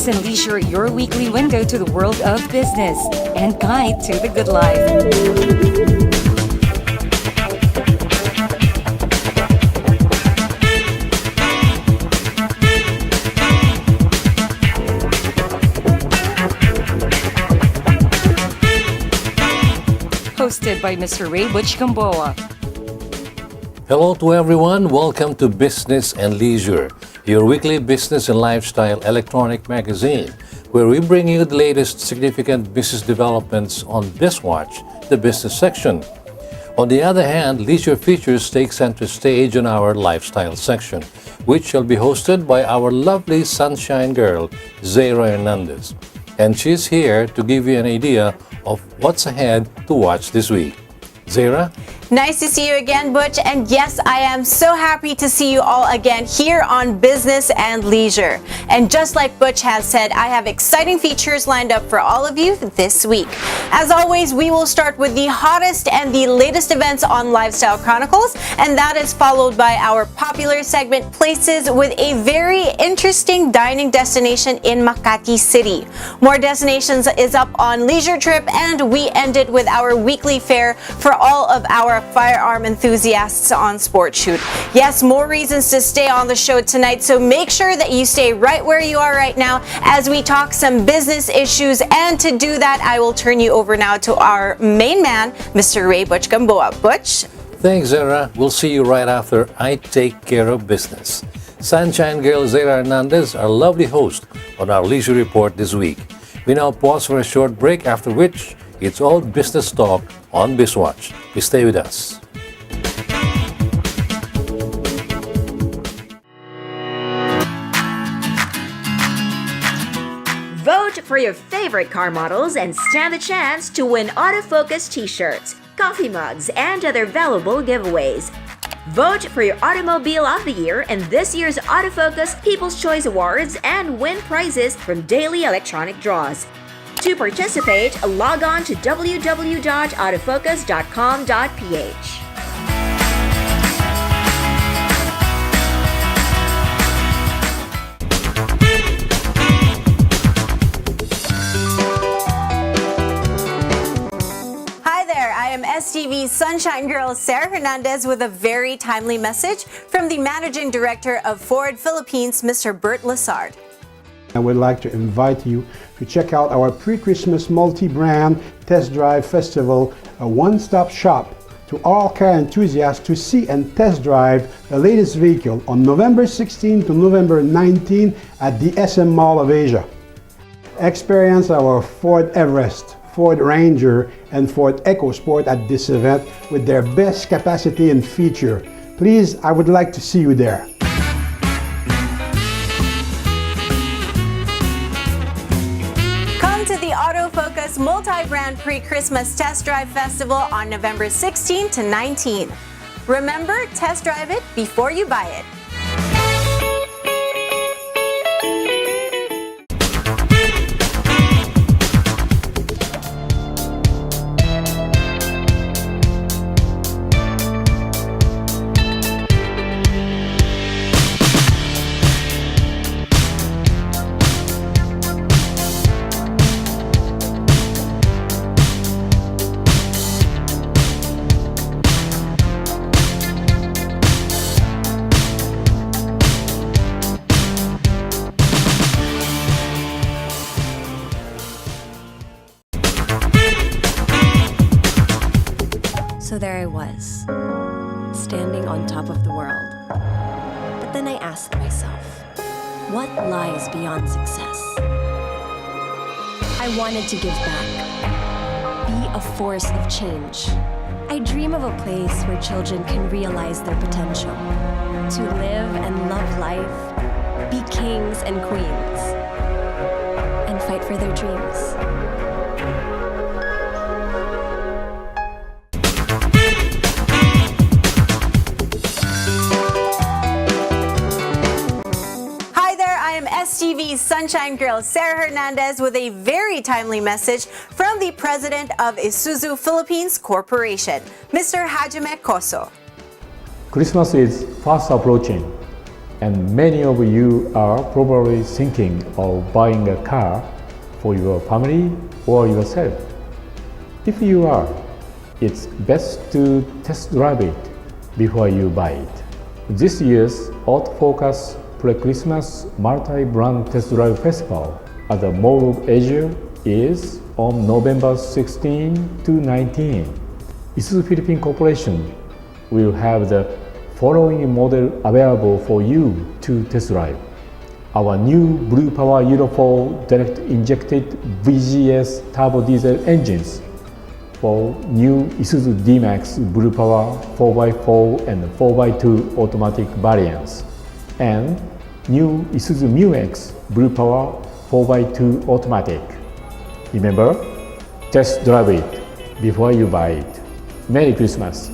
Business and Leisure, your weekly window to the world of business and guide to the good life. Hosted by Mr. Ray Butch Gamboa. Hello to everyone. Welcome to Business and Leisure, your weekly business and lifestyle electronic magazine, where we bring you the latest significant business developments on BizWatch, the business section. On the other hand, Leisure Features take center stage in our lifestyle section, which shall be hosted by our lovely sunshine girl, Zaira Hernandez. And she's here to give you an idea of what's ahead to watch this week. Zaira? Nice to see you again, Butch. And yes, I am so happy to see you all again here on Business and Leisure. And just like Butch has said, I have exciting features lined up for all of you this week. As always, we will start with the hottest and the latest events on Lifestyle Chronicles, and that is followed by our popular segment, Places, with a very interesting dining destination in Makati City. More Destinations is up on Leisure Trip, and we ended with our weekly fare for all of our firearm enthusiasts on Sport Shoot. Yes, more reasons to stay on the show tonight, so make sure that you stay right where you are right now as we talk some business issues. And to do that, I will turn you over now to our main man, Mr. Ray Butch Gamboa. Butch? Thanks, Zaira. We'll see you right after I take care of business. Sunshine girl Zaira Hernandez, our lovely host on our Leisure Report this week. We now pause for a short break, after which it's all business talk on BizWatch. Please stay with us. Vote for your favorite car models and stand the chance to win autofocus t-shirts, coffee mugs, and other valuable giveaways. Vote for your Automobile of the Year in this year's Autofocus People's Choice Awards and win prizes from daily electronic draws. To participate, log on to www.autofocus.com.ph. STV's Sunshine Girl, Sarah Hernandez, with a very timely message from the Managing Director of Ford Philippines, Mr. Bert Lazard. I would like to invite you to check out our pre-Christmas multi-brand test drive festival, a one-stop shop to all car enthusiasts to see and test drive the latest vehicle on November 16 to November 19 at the SM Mall of Asia. Experience our Ford Everest, Ford Ranger, and Ford EcoSport at this event with their best capacity and feature. Please, I would like to see you there. Come to the Autofocus Multi-Brand Pre-Christmas Test Drive Festival on November 16 to 19. Remember, test drive it before you buy it. So there I was, standing on top of the world. But then I asked myself, what lies beyond success? I wanted to give back, be a force of change. I dream of a place where children can realize their potential, to live and love life, be kings and queens, and fight for their dreams. STV's Sunshine Girl, Sarah Hernandez, with a very timely message from the President of Isuzu Philippines Corporation, Mr. Hajime Koso. Christmas is fast approaching, and many of you are probably thinking of buying a car for your family or yourself. If you are, it's best to test drive it before you buy it. This year's Autofocus Pre-Christmas Multi-Brand Test Drive Festival at the Mall of Asia is on November 16 to 19. Isuzu Philippine Corporation will have the following model available for you to test drive. Our new Blue Power Euro 4 direct injected VGS turbo diesel engines for new Isuzu D-Max Blue Power 4x4 and 4x2 automatic variants, and new Isuzu Mu-X Blue Power 4x2 automatic. Remember, test drive it before you buy it. Merry Christmas!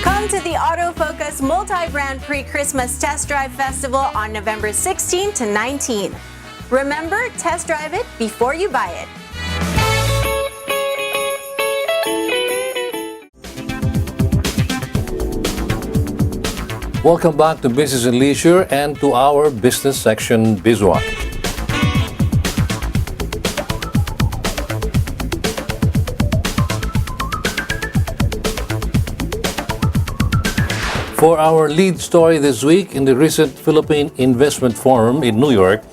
Come to the Autofocus Multi-Brand Pre-Christmas Test Drive Festival on November 16 to 19. Remember, test drive it before you buy it. Welcome back to Business and Leisure and to our business section, BizWatch. For our lead story this week, in the recent Philippine Investment Forum in New York,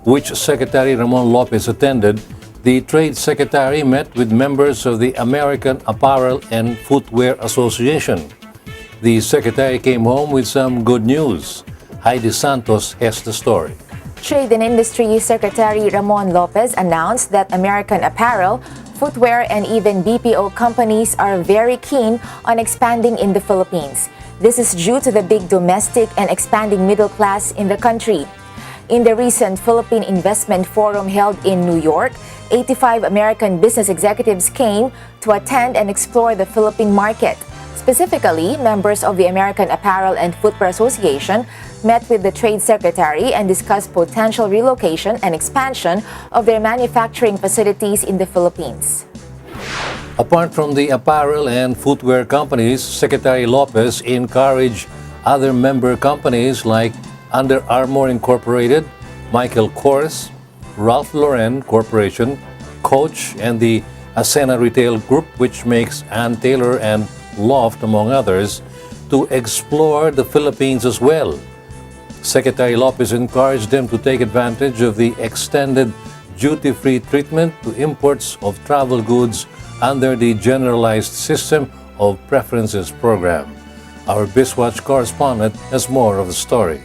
which Secretary Ramon Lopez attended, the Trade Secretary met with members of the American Apparel and Footwear Association. The Secretary came home with some good news. Heidi Santos has the story. Trade and Industry Secretary Ramon Lopez announced that American apparel, footwear, and even BPO companies are very keen on expanding in the Philippines. This is due to the big domestic and expanding middle class in the country. In the recent Philippine Investment Forum held in New York, 85 American business executives came to attend and explore the Philippine market. Specifically, members of the American Apparel and Footwear Association met with the Trade Secretary and discussed potential relocation and expansion of their manufacturing facilities in the Philippines. Apart from the apparel and footwear companies, Secretary Lopez encouraged other member companies like Under Armour Incorporated, Michael Kors, Ralph Lauren Corporation, Coach, and the Ascena Retail Group, which makes Ann Taylor and Loft, among others, to explore the Philippines as well. Secretary Lopez encouraged them to take advantage of the extended duty-free treatment to imports of travel goods under the Generalized System of Preferences program. Our BizWatch correspondent has more of the story.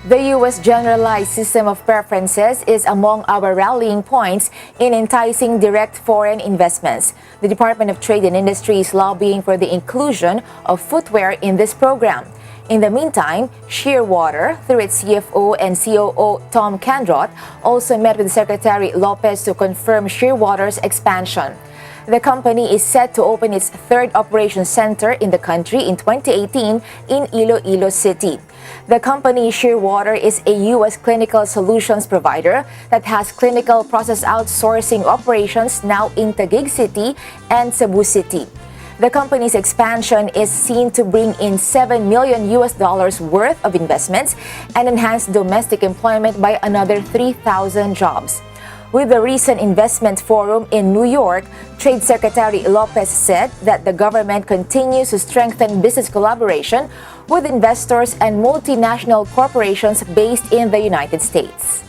The U.S. Generalized System of Preferences is among our rallying points in enticing direct foreign investments. The Department of Trade and Industry is lobbying for the inclusion of footwear in this program. In the meantime, Shearwater, through its CFO and COO Tom Kandrot, also met with Secretary Lopez to confirm Shearwater's expansion. The company is set to open its third operations center in the country in 2018 in Iloilo City. The company Shearwater is a U.S. clinical solutions provider that has clinical process outsourcing operations now in Taguig City and Cebu City. The company's expansion is seen to bring in $7 million worth of investments and enhance domestic employment by another 3,000 jobs. With the recent investment forum in New York, Trade Secretary Lopez said that the government continues to strengthen business collaboration with investors and multinational corporations based in the United States.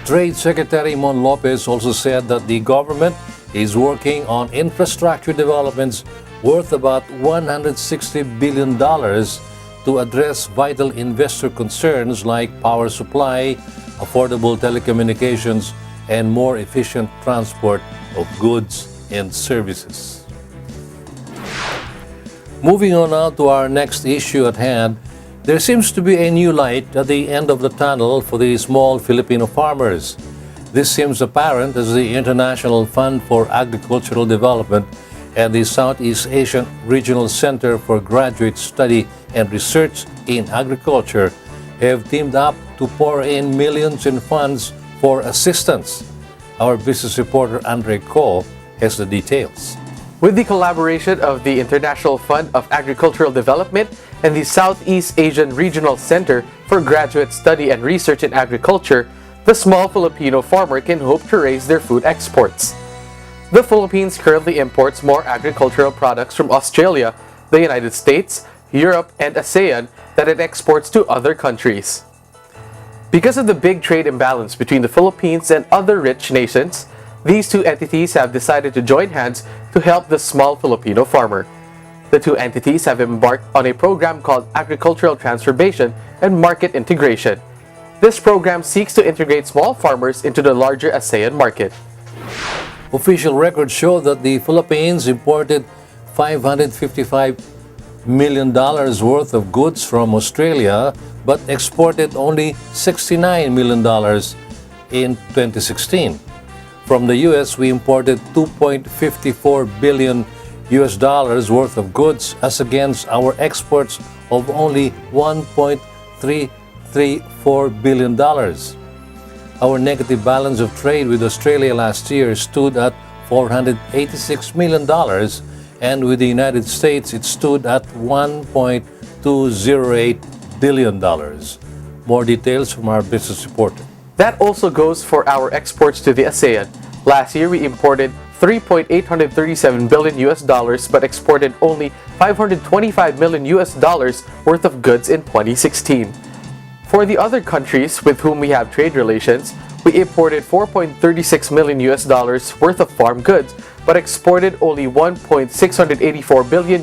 Trade Secretary Mon Lopez also said that the government is working on infrastructure developments worth about $160 billion to address vital investor concerns like power supply, affordable telecommunications, and more efficient transport of goods and services. Moving on now to our next issue at hand, there seems to be a new light at the end of the tunnel for the small Filipino farmers. This seems apparent as the International Fund for Agricultural Development and the Southeast Asian Regional Center for Graduate Study and Research in Agriculture have teamed up to pour in millions in funds for assistance. Our business reporter Andre Ko has the details. with the collaboration of the International Fund of Agricultural Development and the Southeast Asian Regional Center for Graduate Study and Research in Agriculture, the small Filipino farmer can hope to raise their food exports. The Philippines currently imports more agricultural products from Australia, the United States, Europe, and ASEAN than it exports to other countries. Because of the big trade imbalance between the Philippines and other rich nations, these two entities have decided to join hands to help the small Filipino farmer. The two entities have embarked on a program called Agricultural Transformation and Market Integration. This program seeks to integrate small farmers into the larger ASEAN market. Official records show that the Philippines imported $555 million worth of goods from Australia but exported only $69 million in 2016. From the US, we imported $2.54 billion worth of goods as against our exports of only $1.334 billion. Our negative balance of trade with Australia last year stood at $486 million, and with the United States it stood at $1.208 billion. More details from our business reporter. That also goes for our exports to the ASEAN. Last year, we imported $3.837 billion but exported only $525 million worth of goods in 2016. For the other countries with whom we have trade relations, we imported $4.36 million worth of farm goods but exported only $1.684 billion.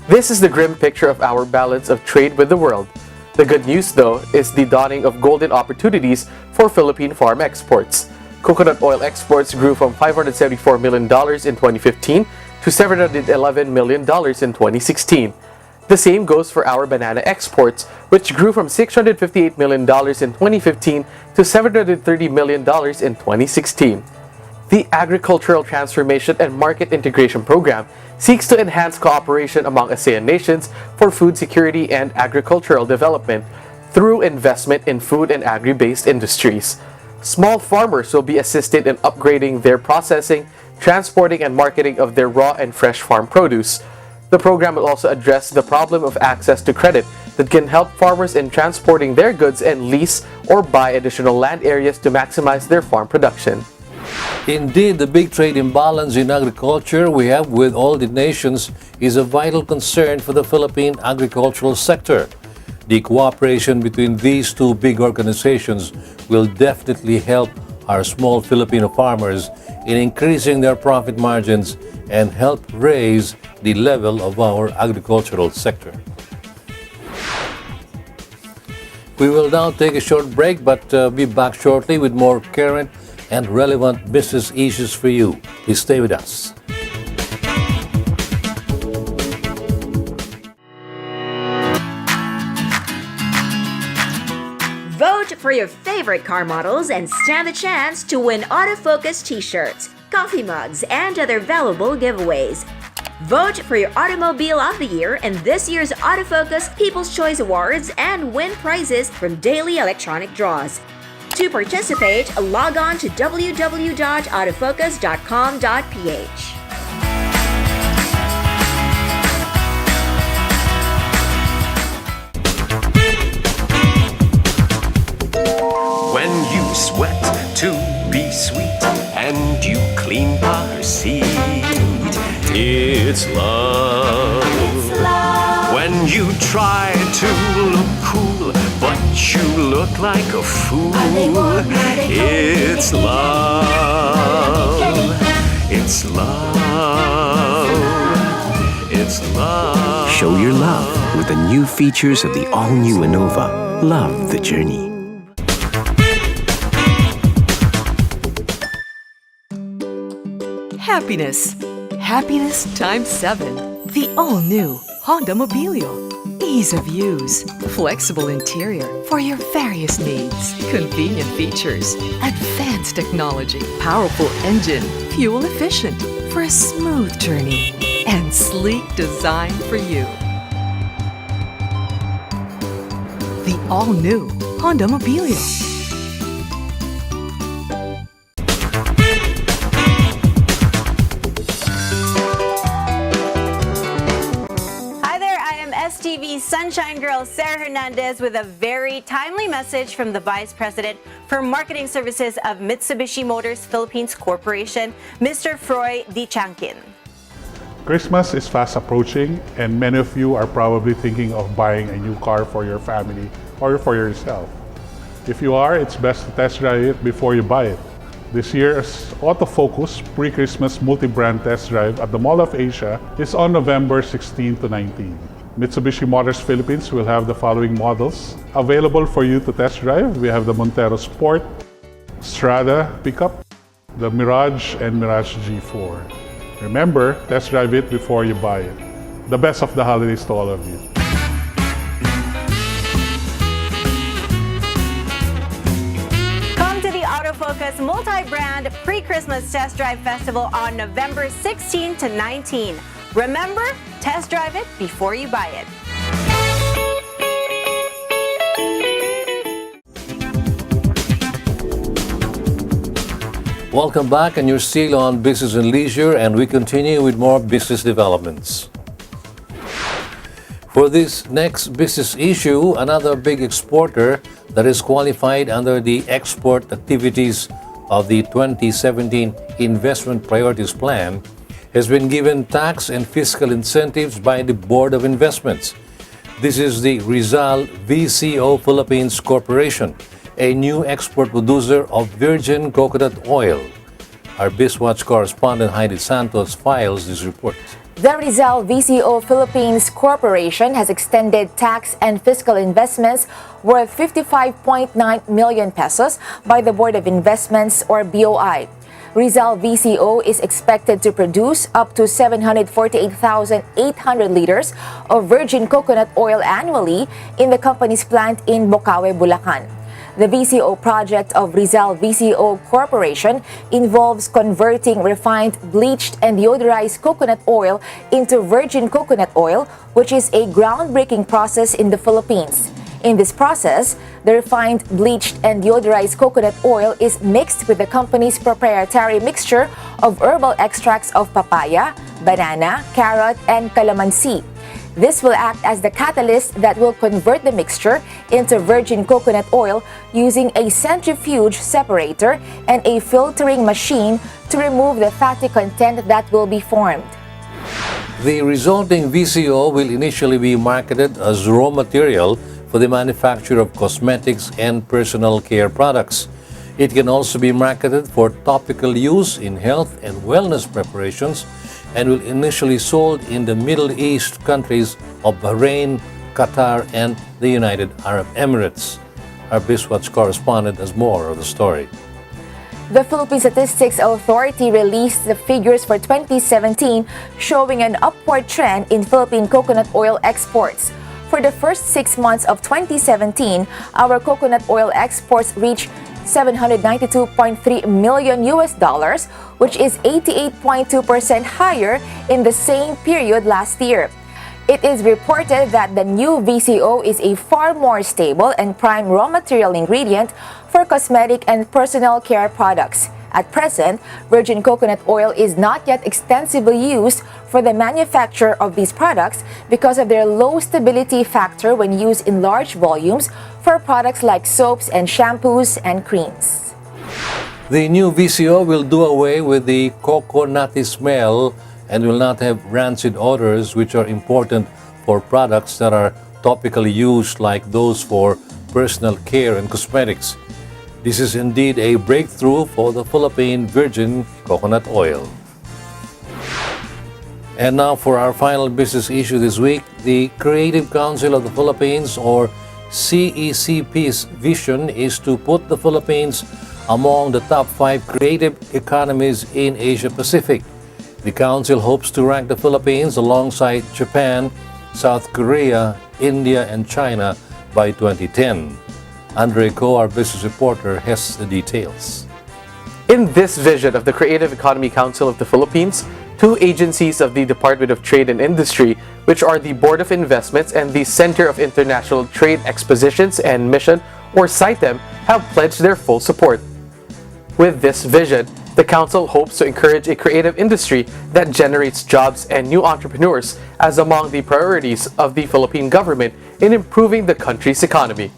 This is the grim picture of our balance of trade with the world. The good news, though, is the dawning of golden opportunities for Philippine farm exports. Coconut oil exports grew from $574 million in 2015 to $711 million in 2016. The same goes for our banana exports, which grew from $658 million in 2015 to $730 million in 2016. The Agricultural Transformation and Market Integration Program seeks to enhance cooperation among ASEAN nations for food security and agricultural development through investment in food and agri-based industries. Small farmers will be assisted in upgrading their processing, transporting, and marketing of their raw and fresh farm produce. The program will also address the problem of access to credit that can help farmers in transporting their goods and lease or buy additional land areas to maximize their farm production. Indeed, the big trade imbalance in agriculture we have with all the nations is a vital concern for the Philippine agricultural sector. The cooperation between these two big organizations will definitely help our small Filipino farmers in increasing their profit margins and help raise the level of our agricultural sector. We will now take a short break, but be back shortly with more current and relevant business issues for you. Please stay with us. Vote for your favorite car models and stand the chance to win autofocus t-shirts, coffee mugs, and other valuable giveaways. Vote for your Automobile of the Year in this year's Autofocus People's Choice Awards and win prizes from daily electronic draws. To participate, log on to www.autofocus.com.ph. When you sweat to be sweet and you clean car seat, it's love. When you try to look cool but you look like a fool, it's love. It's love. It's love. Show your love with the new features of the all-new Innova. Love the journey. Happiness. Happiness times 7. The all-new Honda Mobilio. Ease of use. Flexible interior for your various needs. Convenient features. Advanced technology. Powerful engine. Fuel efficient for a smooth journey. And sleek design for you. The all-new Honda Mobilio. Sunshine Girl Sarah Hernandez with a very timely message from the Vice President for Marketing Services of Mitsubishi Motors Philippines Corporation, Mr. Froy D. Chankin. Christmas is fast approaching, and many of you are probably thinking of buying a new car for your family or for yourself. If you are, it's best to test drive it before you buy it. This year's Autofocus pre-Christmas multi-brand test drive at the Mall of Asia is on November 16 to 19. Mitsubishi Motors Philippines will have the following models available for you to test drive. We have the Montero Sport, Strada Pickup, the Mirage, and Mirage G4. Remember, test drive it before you buy it. The best of the holidays to all of you. Come to the Autofocus multi-brand pre-Christmas test drive festival on November 16 to 19. Remember, test drive it before you buy it. Welcome back, and you're still on Business and Leisure, and we continue with more business developments. For this next business issue, another big exporter that is qualified under the export activities of the 2017 Investment Priorities Plan has been given tax and fiscal incentives by the Board of Investments. This is the Rizal VCO Philippines Corporation, a new export producer of virgin coconut oil. Our BizWatch correspondent Heidi Santos files this report. The Rizal VCO Philippines Corporation has extended tax and fiscal investments worth 55.9 million pesos by the Board of Investments or BOI. Rizal VCO is expected to produce up to 748,800 liters of virgin coconut oil annually in the company's plant in Bocaue, Bulacan. The VCO project of Rizal VCO Corporation involves converting refined, bleached, and deodorized coconut oil into virgin coconut oil, which is a groundbreaking process in the Philippines. In this process, the refined, bleached, and deodorized coconut oil is mixed with the company's proprietary mixture of herbal extracts of papaya, banana, carrot, and calamansi. This will act as the catalyst that will convert the mixture into virgin coconut oil using a centrifuge separator and a filtering machine to remove the fatty content that will be formed. The resulting VCO will initially be marketed as raw material for the manufacture of cosmetics and personal care products. It can also be marketed for topical use in health and wellness preparations and will initially sold in the Middle East countries of Bahrain, Qatar, and the United Arab Emirates. Our BizWatch correspondent has more of the story. The Philippine Statistics Authority released the figures for 2017 showing an upward trend in Philippine coconut oil exports. For the first 6 months of 2017, our coconut oil exports reached $792.3 million, which is 88.2% higher in the same period last year. It is reported that the new VCO is a far more stable and prime raw material ingredient for cosmetic and personal care products. At present, virgin coconut oil is not yet extensively used for the manufacture of these products because of their low stability factor when used in large volumes for products like soaps and shampoos and creams. The new VCO will do away with the coconutty smell and will not have rancid odors, which are important for products that are topically used like those for personal care and cosmetics. This is indeed a breakthrough for the Philippine virgin coconut oil. And now for our final business issue this week, the Creative Council of the Philippines, or CECP's vision is to put the Philippines among the top 5 creative economies in Asia Pacific. The Council hopes to rank the Philippines alongside Japan, South Korea, India, and China by 2010. Andre Ko, our business reporter, has the details. In this vision of the Creative Economy Council of the Philippines, 2 agencies of the Department of Trade and Industry, which are the Board of Investments and the Center of International Trade Expositions and Mission, or CITEM, have pledged their full support. With this vision, The council hopes to encourage a creative industry that generates jobs and new entrepreneurs as among the priorities of the Philippine government in improving the country's economy.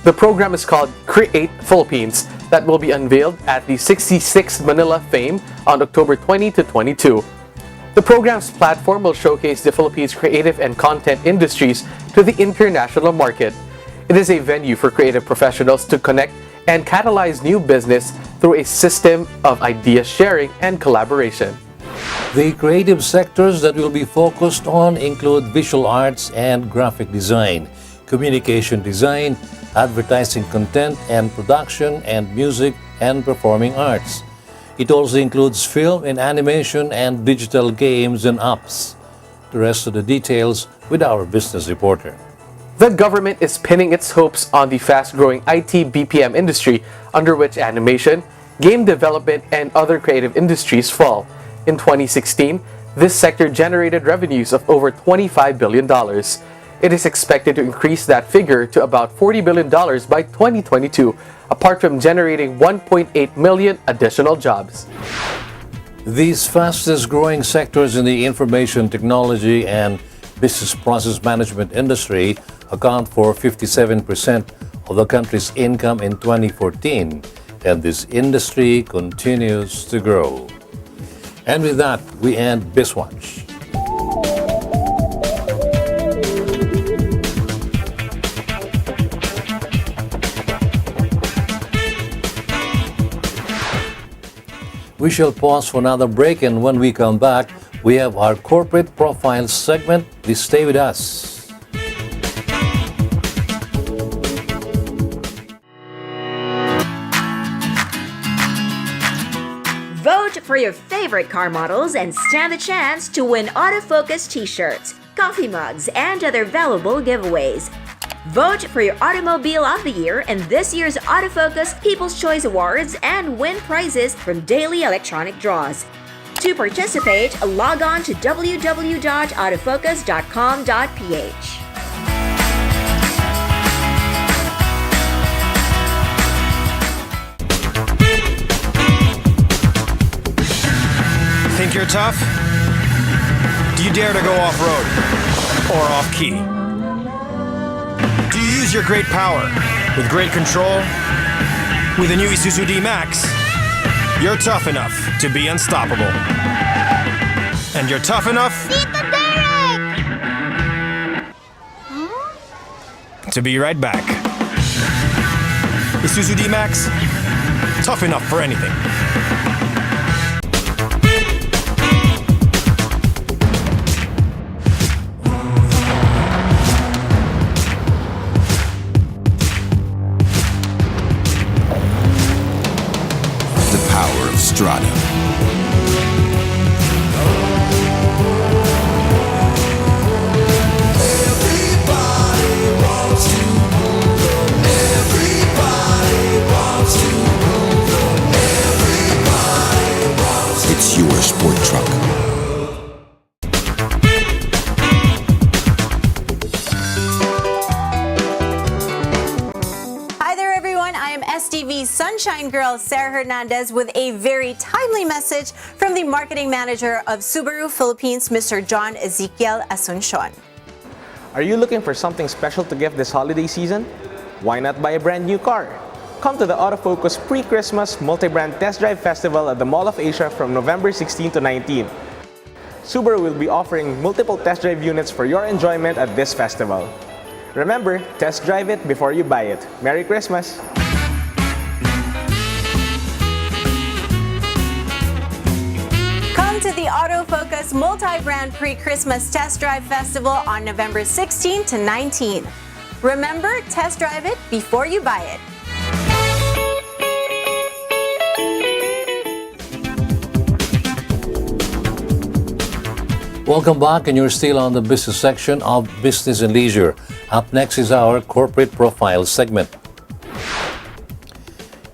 The program is called Create Philippines that will be unveiled at the 66th Manila Fame on October 20 to 22. The program's platform will showcase the Philippines' creative and content industries to the international market. It is a venue for creative professionals to connect and catalyze new business through a system of idea sharing and collaboration. The creative sectors that will be focused on include visual arts and graphic design, communication design, advertising content and production, and music and performing arts. It also includes film and animation and digital games and apps. The rest of the details with our business reporter. The government is pinning its hopes on the fast-growing IT BPM industry, under which animation, game development, and other creative industries fall. In 2016, this sector generated revenues of over $25 billion. It is expected to increase that figure to about $40 billion by 2022, apart from generating 1.8 million additional jobs. These fastest-growing sectors in the information technology and business process management industry account for 57% of the country's income in 2014, and this industry continues to grow. And with that, we end BizWatch. We shall pause for another break, and when we come back, we have our corporate profile segment. Please stay with us. Vote for your favorite car models and stand the chance to win autofocus t-shirts, coffee mugs, and other valuable giveaways. Vote for your Automobile of the Year in this year's Autofocus People's Choice Awards and win prizes from daily electronic draws. To participate, log on to www.autofocus.com.ph. Think you're tough? Do you dare to go off-road or off-key? Do you use your great power with great control? With the new Isuzu D-Max, you're tough enough to be unstoppable. And you're tough enough to be right back. Isuzu D-Max, tough enough for anything. Strada. It's your sport truck. STV's Sunshine Girl, Sarah Hernandez, with a very timely message from the marketing manager of Subaru Philippines, Mr. John Ezekiel Asuncion. Are you looking for something special to gift this holiday season? Why not buy a brand new car? Come to the Autofocus Pre-Christmas Multi-Brand Test Drive Festival at the Mall of Asia from November 16 to 19. Subaru will be offering multiple test drive units for your enjoyment at this festival. Remember, test drive it before you buy it. Merry Christmas! To the Autofocus Multi-Brand Pre-Christmas Test Drive Festival on November 16 to 19. Remember, test drive it before you buy it. Welcome back, and you're still on the business section of Business and Leisure. Up next is our corporate profile segment.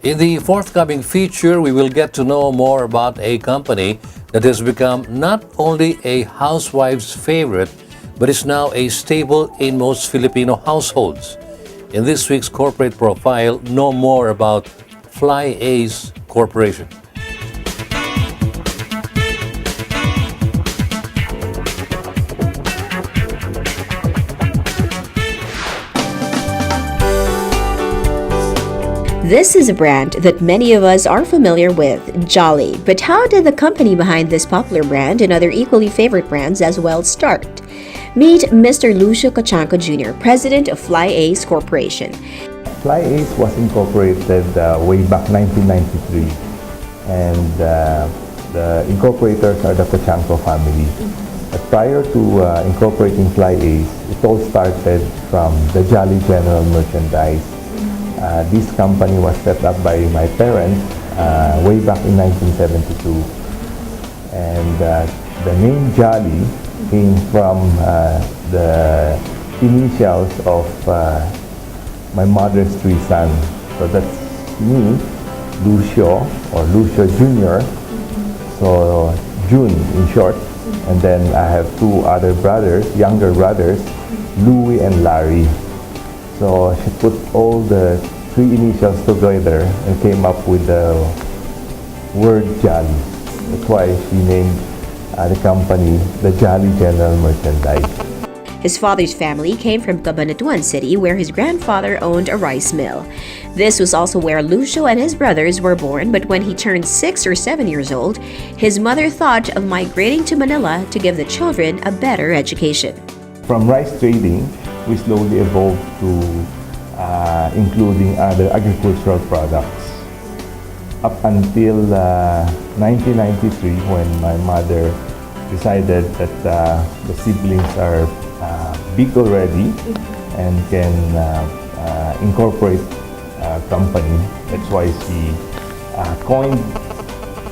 In the forthcoming feature, we will get to know more about a company that has become not only a housewife's favorite, but is now a staple in most Filipino households. In this week's corporate profile, know more about Fly Ace Corporation. This is a brand that many of us are familiar with, Jolly. But how did the company behind this popular brand and other equally favorite brands as well start? Meet Mr. Lucio Cochanco Jr., President of Fly Ace Corporation. Fly Ace was incorporated way back 1993, and the incorporators are the Cochanco family. But prior to incorporating Fly Ace, it all started from the Jolly General Merchandise. This company was set up by my parents way back in 1972, and the name Jolly came from the initials of my mother's three sons. So that's me, Lucio, or Lucio Jr., so June in short, and then I have two other brothers, younger brothers, Louis and Larry. So she put all the three initials together and came up with the word Jolly. That's why she named the company the Jolly General Merchandise. His father's family came from Cabanatuan City, where his grandfather owned a rice mill. This was also where Lucio and his brothers were born, but when he turned 6 or 7 years old, his mother thought of migrating to Manila to give the children a better education. From rice trading, we slowly evolved to including other agricultural products. Up until 1993, when my mother decided that the siblings are big already and can incorporate a company. That's why she coined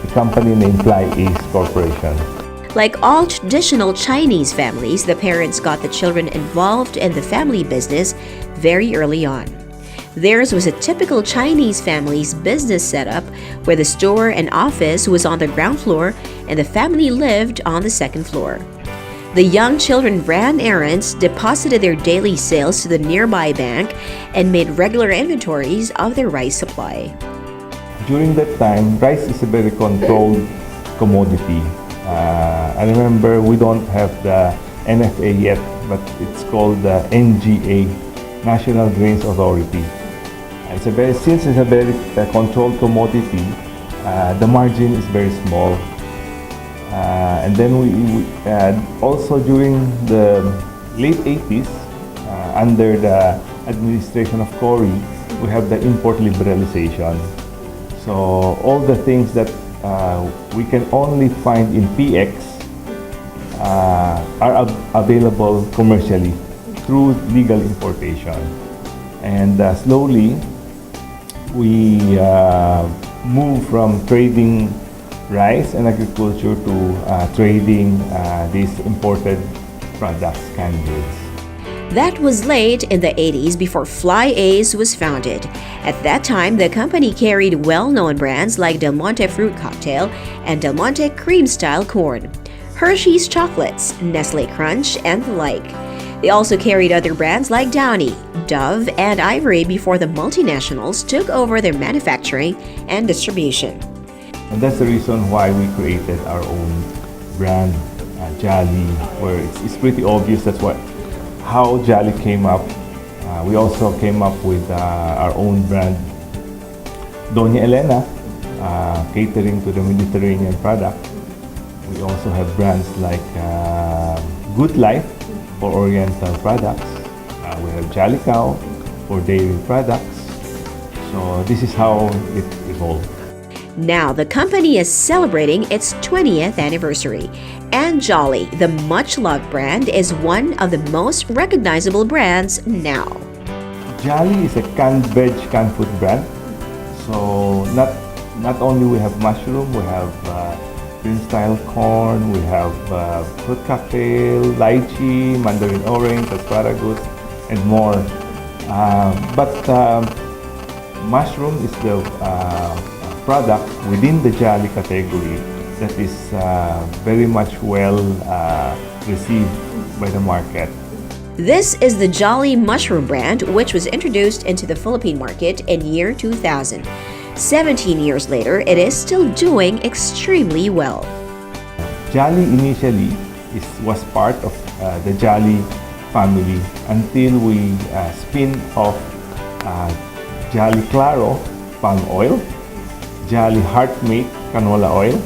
the company named Fly Ace Corporation. Like all traditional Chinese families, the parents got the children involved in the family business very early on. Theirs was a typical Chinese family's business setup where the store and office was on the ground floor and the family lived on the second floor. The young children ran errands, deposited their daily sales to the nearby bank, and made regular inventories of their rice supply. During that time, rice is a very controlled commodity. I remember we don't have the NFA yet, but it's called the NGA, National Grains Authority. Since it's a very controlled commodity, the margin is very small. And then we also during the late 80s, under the administration of Cory, we have the import liberalization. So all the things that we can only find in PX are available commercially through legal importation. And slowly we move from trading rice and agriculture to trading these imported products, canned goods. That was late in the 80s before Fly Ace was founded. At that time, the company carried well-known brands like Del Monte Fruit Cocktail and Del Monte Cream Style Corn, Hershey's Chocolates, Nestle Crunch, and the like. They also carried other brands like Downy, Dove, and Ivory before the multinationals took over their manufacturing and distribution. And that's the reason why we created our own brand, Jolly, where it's pretty obvious that's how Jolly came up. We also came up with our own brand, Doña Elena, catering to the Mediterranean product. We also have brands like Good Life for Oriental products. We have Jolly Cow for dairy products. So this is how it evolved. Now, the company is celebrating its 20th anniversary, and Jolly, the much-loved brand, is one of the most recognizable brands now. Jolly is a canned veg, canned food brand. So not only we have mushroom, we have green-style corn, we have fruit cocktail, lychee, mandarin orange, asparagus, and more. But mushroom is the product within the Jolly category that is very much well received by the market. This is the Jolly Mushroom brand, which was introduced into the Philippine market in year 2000. 17 years later, it is still doing extremely well. Jolly initially was part of the Jolly family until we spin off Jolly Claro palm oil, Jolly Heartmate canola oil,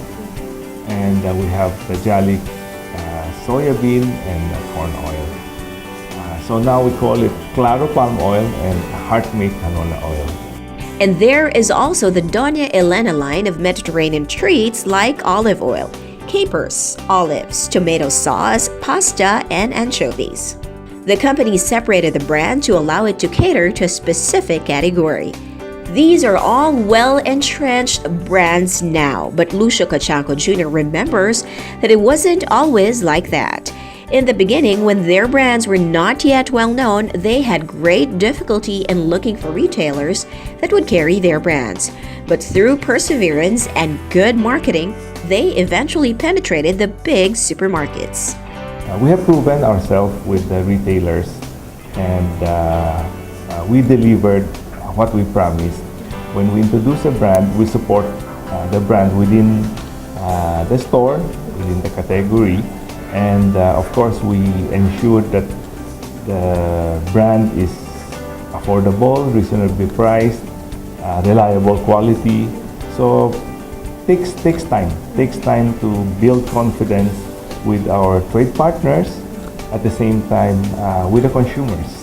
and we have the Jolly soya bean and corn oil. So now we call it Claro palm oil and Heartmate canola oil. And there is also the Doña Elena line of Mediterranean treats like olive oil, capers, olives, tomato sauce, pasta, and anchovies. The company separated the brand to allow it to cater to a specific category. These are all well-entrenched brands now, but Lucio Cochanco Jr. remembers that it wasn't always like that. In the beginning, when their brands were not yet well known, they had great difficulty in looking for retailers that would carry their brands. But through perseverance and good marketing, they eventually penetrated the big supermarkets. We have proven ourselves with the retailers, and we delivered what we promised. When we introduce a brand, we support the brand within the store, within the category, and of course we ensure that the brand is affordable, reasonably priced, reliable quality. So takes time to build confidence with our trade partners, at the same time with the consumers.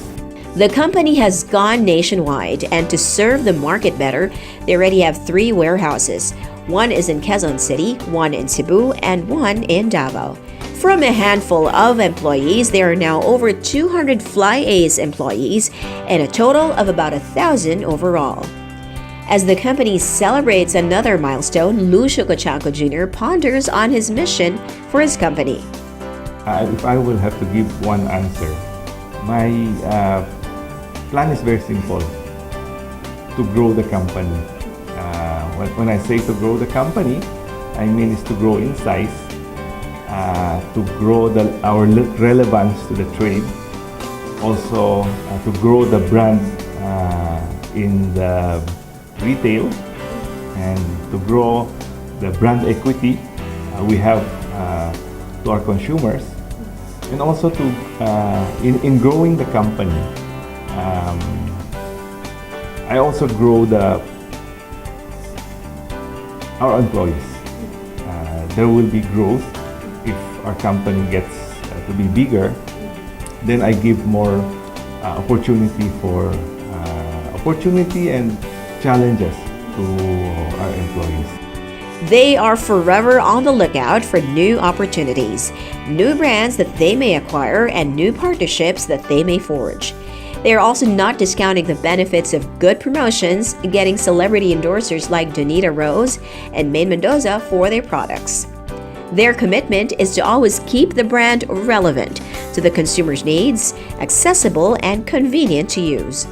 The company has gone nationwide, and to serve the market better, they already have 3 warehouses. One is in Quezon City, one in Cebu, and one in Davao. From a handful of employees, there are now over 200 Fly-Ace employees and a total of about 1,000 overall. As the company celebrates another milestone, Lucio Cochanco Jr. ponders on his mission for his company. If I will have to give one answer, my plan is very simple: to grow the company. When I say to grow the company, I mean is to grow in size, to grow our relevance to the trade, also to grow the brand in the retail, and to grow the brand equity we have to our consumers, and also to in growing the company, I also grow our employees. There will be growth if our company gets to be bigger. Then I give more opportunity and challenges to our employees. They are forever on the lookout for new opportunities, new brands that they may acquire, and new partnerships that they may forge. They are also not discounting the benefits of good promotions, getting celebrity endorsers like Donita Rose and Maine Mendoza for their products. Their commitment is to always keep the brand relevant to the consumer's needs, accessible and convenient to use.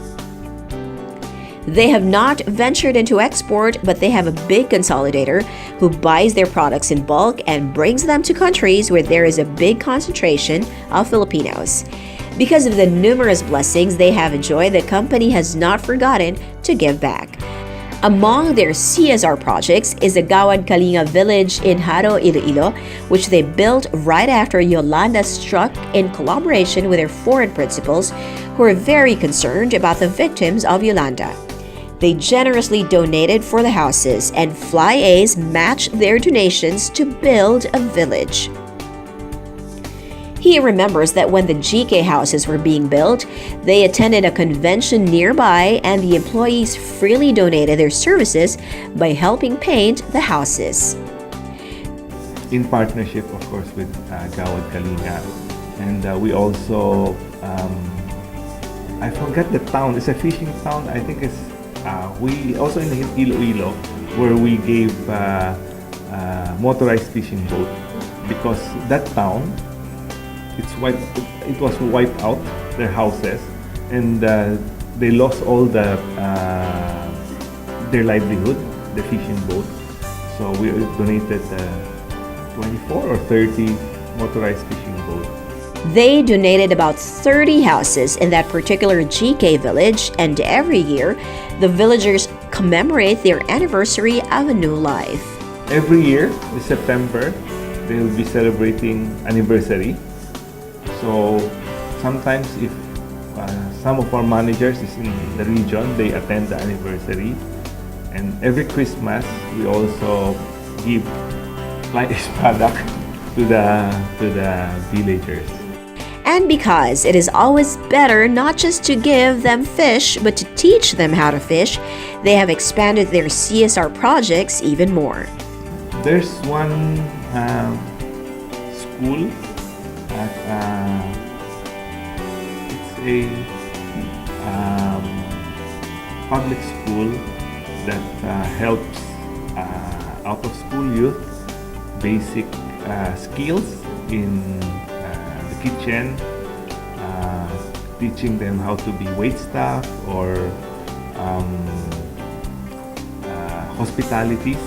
They have not ventured into export, but they have a big consolidator who buys their products in bulk and brings them to countries where there is a big concentration of Filipinos. Because of the numerous blessings they have enjoyed, the company has not forgotten to give back. Among their CSR projects is the Gawad Kalinga village in Haro, Iloilo, which they built right after Yolanda struck, in collaboration with their foreign principals who are very concerned about the victims of Yolanda. They generously donated for the houses, and Fly-Ace matched their donations to build a village. He remembers that when the GK houses were being built, they attended a convention nearby, and the employees freely donated their services by helping paint the houses. In partnership, of course, with Gawad Kalinga, and we also, I forgot the town, it's a fishing town, I think it's, we also in Iloilo, where we gave motorized fishing boat, because that town, it was wiped out, their houses, and they lost all their livelihood, the fishing boat. So we donated 24 or 30 motorized fishing boats. They donated about 30 houses in that particular GK village, and every year, the villagers commemorate their anniversary of a new life. Every year, in September, they will be celebrating anniversary. So sometimes if some of our managers is in the region, they attend the anniversary, And every Christmas, we also give FlyAce product to the villagers. And because it is always better not just to give them fish, but to teach them how to fish, they have expanded their CSR projects even more. There's one school at it's a public school that helps out-of-school youth basic skills in the kitchen, teaching them how to be waitstaff or hospitalities.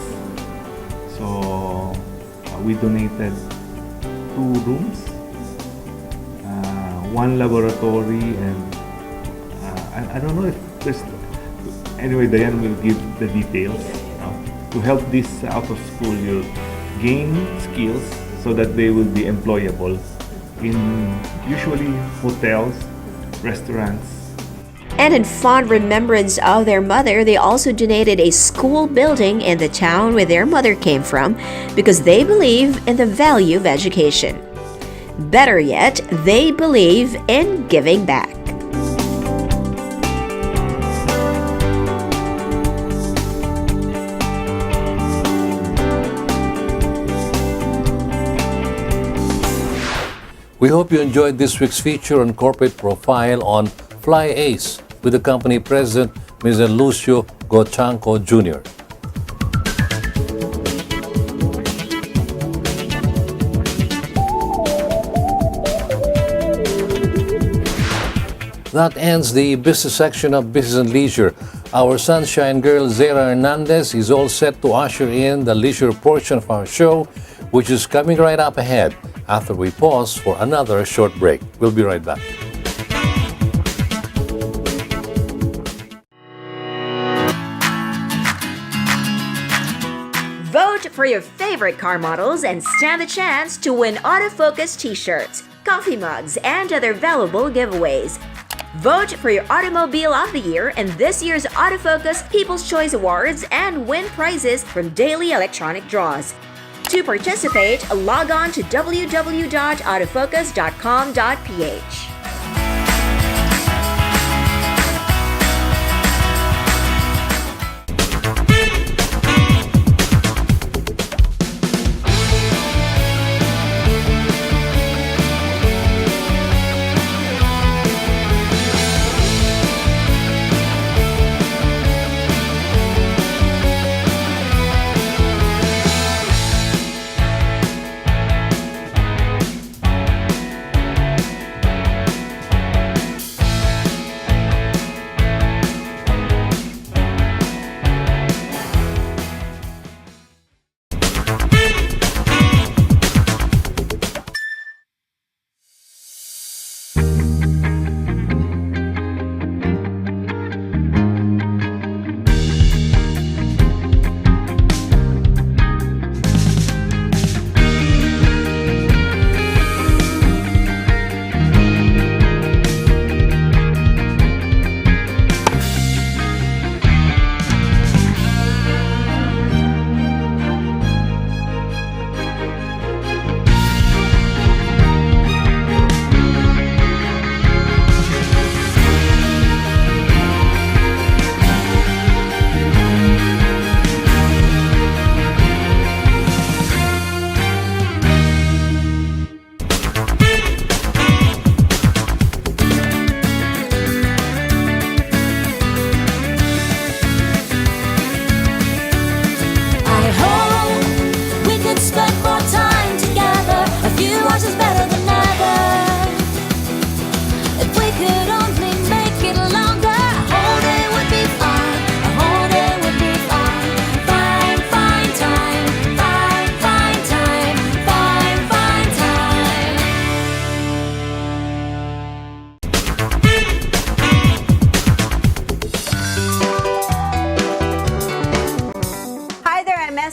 So we donated 2 rooms, 1 laboratory, and I don't know if there's. Anyway, Diane will give the details to help these out-of-school youth gain skills so that they will be employable in usually hotels, restaurants. And in fond remembrance of their mother, they also donated a school building in the town where their mother came from because they believe in the value of education. Better yet, they believe in giving back. We hope you enjoyed this week's feature on Corporate Profile on FlyAce with the company president, Mr. Lucio Gochanco Jr. That ends the business section of Business and Leisure. Our sunshine girl, Zara Hernandez, is all set to usher in the leisure portion of our show, which is coming right up ahead after we pause for another short break. We'll be right back. Vote for your favorite car models and stand the chance to win autofocus t-shirts, coffee mugs, and other valuable giveaways. Vote for your Automobile of the Year in this year's Autofocus People's Choice Awards and win prizes from daily electronic draws. To participate, log on to www.autofocus.com.ph.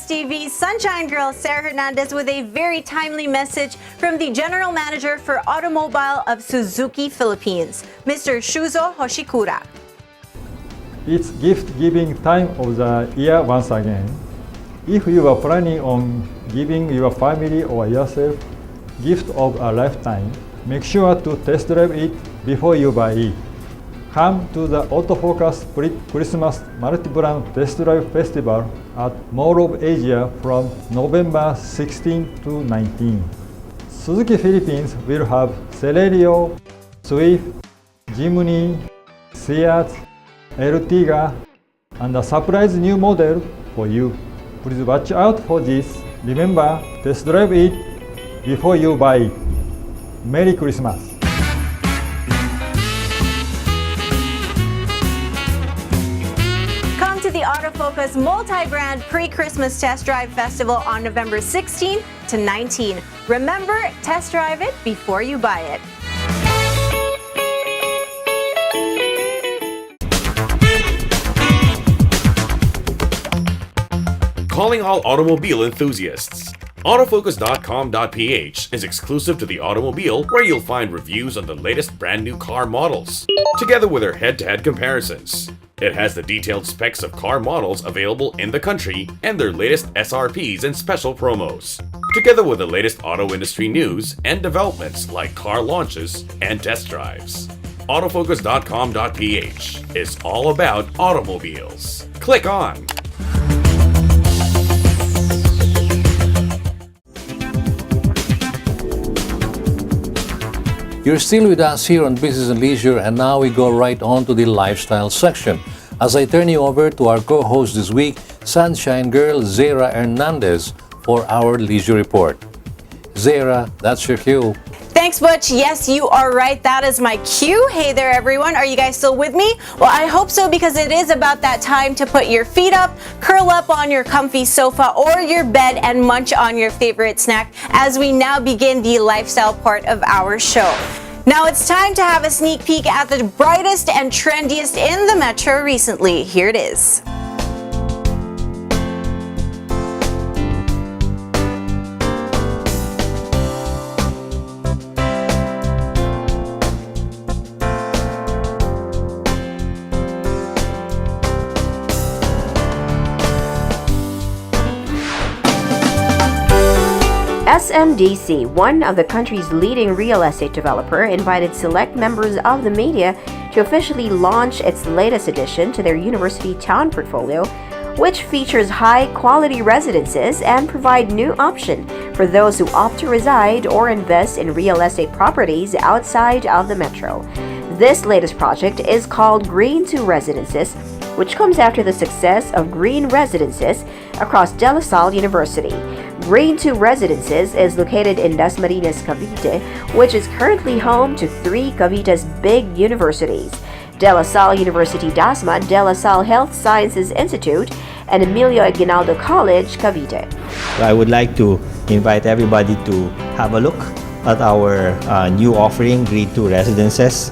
TV's Sunshine Girl, Sarah Hernandez, with a very timely message from the General Manager for Automobile of Suzuki Philippines, Mr. Shuzo Hoshikura. It's gift-giving time of the year once again. If you are planning on giving your family or yourself gift of a lifetime, make sure to test drive it before you buy it. Come to the Autofocus Christmas Multi-Brand Test Drive Festival at Mall of Asia from November 16 to 19. Suzuki Philippines will have Celerio, Swift, Jimny, Seat, Ertiga, and a surprise new model for you. Please watch out for this. Remember, test drive it before you buy it. Merry Christmas! Come to the Autofocus Multi-Brand Pre-Christmas Test Drive Festival on November 16 to 19. Remember, test drive it before you buy it. Calling all automobile enthusiasts. Autofocus.com.ph is exclusive to the automobile, where you'll find reviews on the latest brand new car models, together with their head-to-head comparisons. It has the detailed specs of car models available in the country and their latest SRPs and special promos, together with the latest auto industry news and developments like car launches and test drives. Autofocus.com.ph is all about automobiles. Click on. You're still with us here on Business and Leisure, and now we go right on to the lifestyle section. As I turn you over to our co-host this week, Sunshine Girl Zara Hernandez, for our leisure report. Zara, that's your cue. Thanks, Butch. Yes, you are right. That is my cue. Hey there, everyone. Are you guys still with me? Well, I hope so, because it is about that time to put your feet up, curl up on your comfy sofa or your bed, and munch on your favorite snack as we now begin the lifestyle part of our show. Now it's time to have a sneak peek at the brightest and trendiest in the metro recently. Here it is. SMDC, one of the country's leading real estate developer, invited select members of the media to officially launch its latest addition to their University Town portfolio, which features high-quality residences and provide new option for those who opt to reside or invest in real estate properties outside of the metro. This latest project is called Green 2 Residences, which comes after the success of Green Residences across De La Salle University. Green 2 Residences is located in Dasmariñas, Cavite, which is currently home to 3 Cavite's big universities: De La Salle University Dasma, De La Salle Health Sciences Institute, and Emilio Aguinaldo College, Cavite. I would like to invite everybody to have a look at our new offering, Green 2 Residences,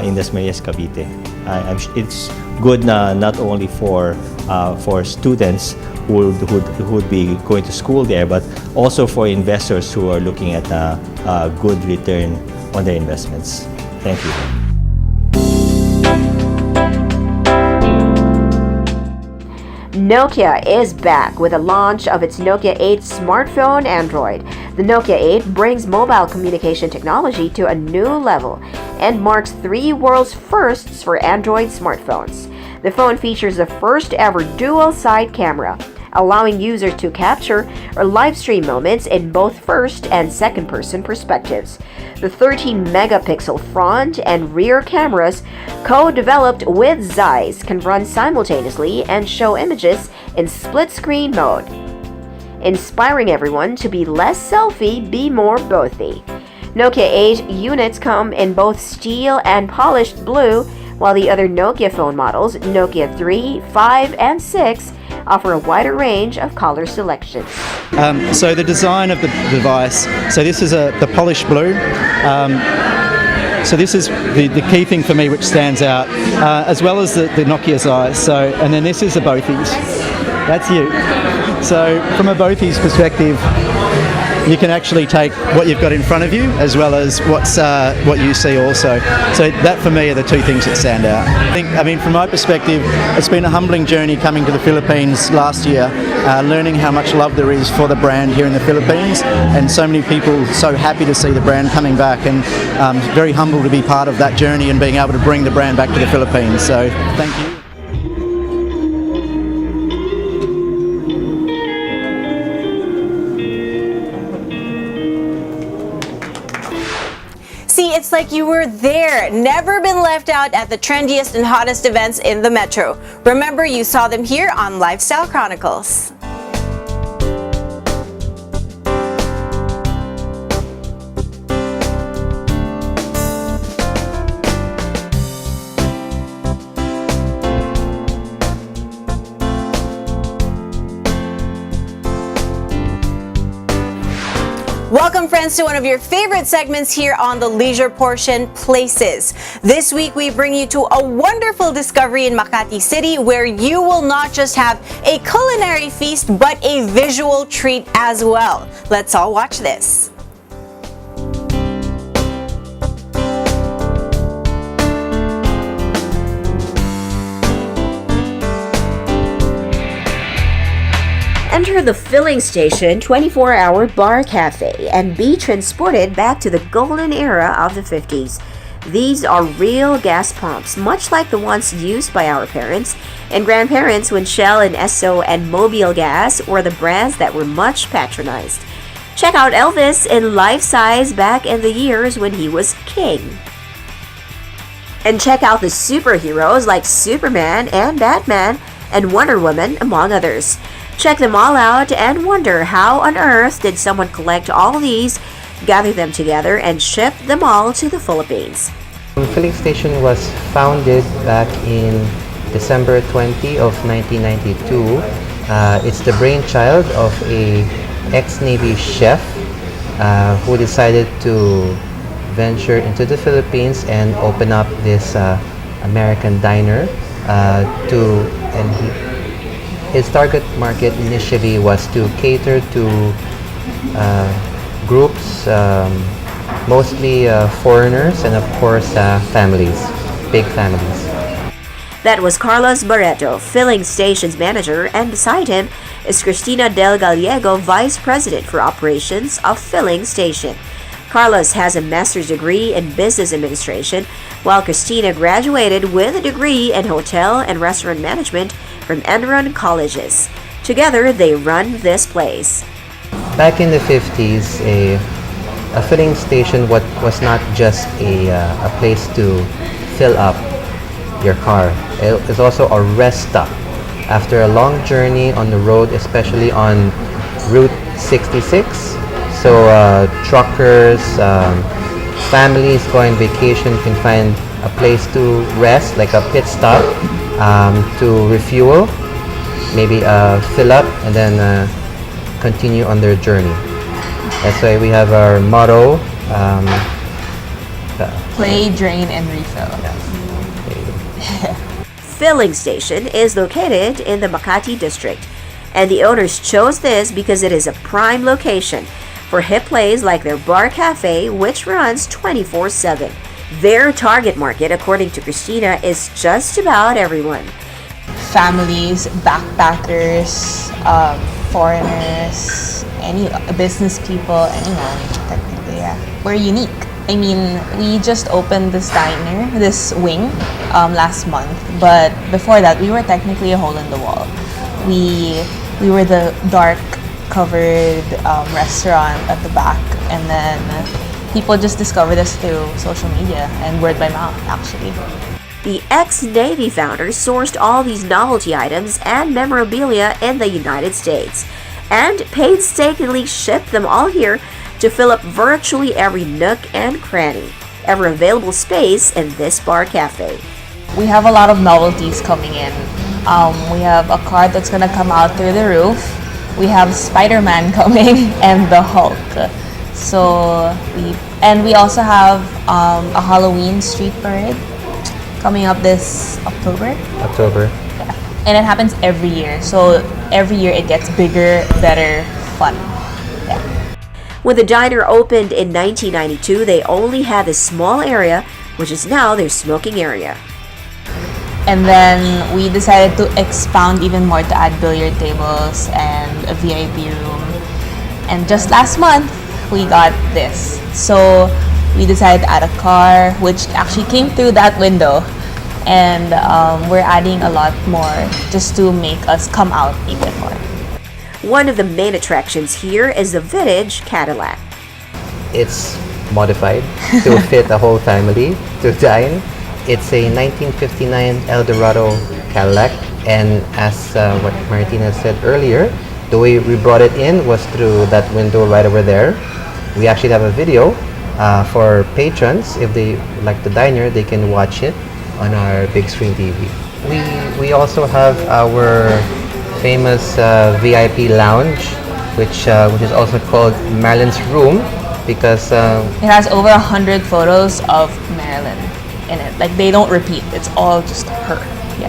in Dasmariñas, Cavite. It's good not only for students who would be going to school there, but also for investors who are looking at a good return on their investments. Thank you. Nokia is back with the launch of its Nokia 8 smartphone Android. The Nokia 8 brings mobile communication technology to a new level and marks 3 world's firsts for Android smartphones. The phone features the first ever dual-side camera, allowing users to capture or live stream moments in both first and second person perspectives. The 13 megapixel front and rear cameras, co-developed with Zeiss, can run simultaneously and show images in split screen mode, inspiring everyone to be less selfie, be more bothy. Nokia 8 units come in both steel and polished blue, while the other Nokia phone models, Nokia 3, 5, and 6, offer a wider range of color selections. So the design of the device, so this is the polished blue. So this is the key thing for me which stands out, as well as the Nokia Zeiss. So, and then this is the Bothy's. That's you. So from a Bothy's perspective, you can actually take what you've got in front of you as well as what you see also. So that for me are the two things that stand out. I mean, from my perspective, it's been a humbling journey coming to the Philippines last year, learning how much love there is for the brand here in the Philippines, and so many people so happy to see the brand coming back, and very humble to be part of that journey and being able to bring the brand back to the Philippines. So thank you. See, it's like you were there, never been left out at the trendiest and hottest events in the metro. Remember, you saw them here on Lifestyle Chronicles. Welcome, friends, to one of your favorite segments here on the leisure portion, Places. This week, we bring you to a wonderful discovery in Makati City where you will not just have a culinary feast, but a visual treat as well. Let's all watch this. Enter the filling station 24-hour bar cafe and be transported back to the golden era of the 50s. These are real gas pumps, much like the ones used by our parents and grandparents when Shell and Esso and Mobil Gas were the brands that were much patronized. Check out Elvis in life size back in the years when he was king. And check out the superheroes like Superman and Batman and Wonder Woman, among others. Check them all out and wonder how on earth did someone collect all these, gather them together, and ship them all to the Philippines. The filling station was founded back in December 20 of 1992. It's the brainchild of a ex-Navy chef who decided to venture into the Philippines and open up this American diner his target market initially was to cater to groups, mostly foreigners and of course families, big families. That was Carlos Barreto, filling stations manager, and beside him is Cristina Del Gallego, vice president for operations of filling station. Carlos has a master's degree in business administration, while Cristina graduated with a degree in hotel and restaurant management from Enron Colleges. Together, they run this place. Back in the 50s, a filling station was not just a place to fill up your car. It was also a rest stop. After a long journey on the road, especially on Route 66, so truckers, families going vacation can find a place to rest, like a pit stop, to refuel, maybe fill up, and then continue on their journey. That's why we have our motto: play, drain, and refill. Filling station is located in the Makati district, and the owners chose this because it is a prime location for hip plays like their bar cafe, which runs 24/7. Their target market, according to Cristina, is just about everyone. Families, backpackers, foreigners, any business people, anyone, technically, yeah. We're unique. I mean, we just opened this diner, this wing, last month. But before that, we were technically a hole in the wall. We were the dark covered restaurant at the back, and then people just discovered us through social media and word by mouth, actually. The ex-Navy founder sourced all these novelty items and memorabilia in the United States and painstakingly shipped them all here to fill up virtually every nook and cranny, ever available space in this bar cafe. We have a lot of novelties coming in. We have a car that's gonna come out through the roof. We have Spider-Man coming and the Hulk. So we also have a Halloween street parade coming up this October. Yeah. And it happens every year. So every year it gets bigger, better, fun. Yeah. When the diner opened in 1992, they only had this small area, which is now their smoking area. And then we decided to expound even more to add billiard tables and a VIP room. And just last month, we got this. So we decided to add a car, which actually came through that window. And we're adding a lot more just to make us come out even more. One of the main attractions here is the vintage Cadillac. It's modified to fit a whole family to dine. It's a 1959 Eldorado Cadillac, and as what Martina said earlier, the way we brought it in was through that window right over there. We actually have a video for patrons. If they like the diner, they can watch it on our big screen TV. We also have our famous VIP lounge, which is also called Marilyn's Room, because it has over 100 photos of Marilyn in it. Like, they don't repeat. It's all just her. Yeah.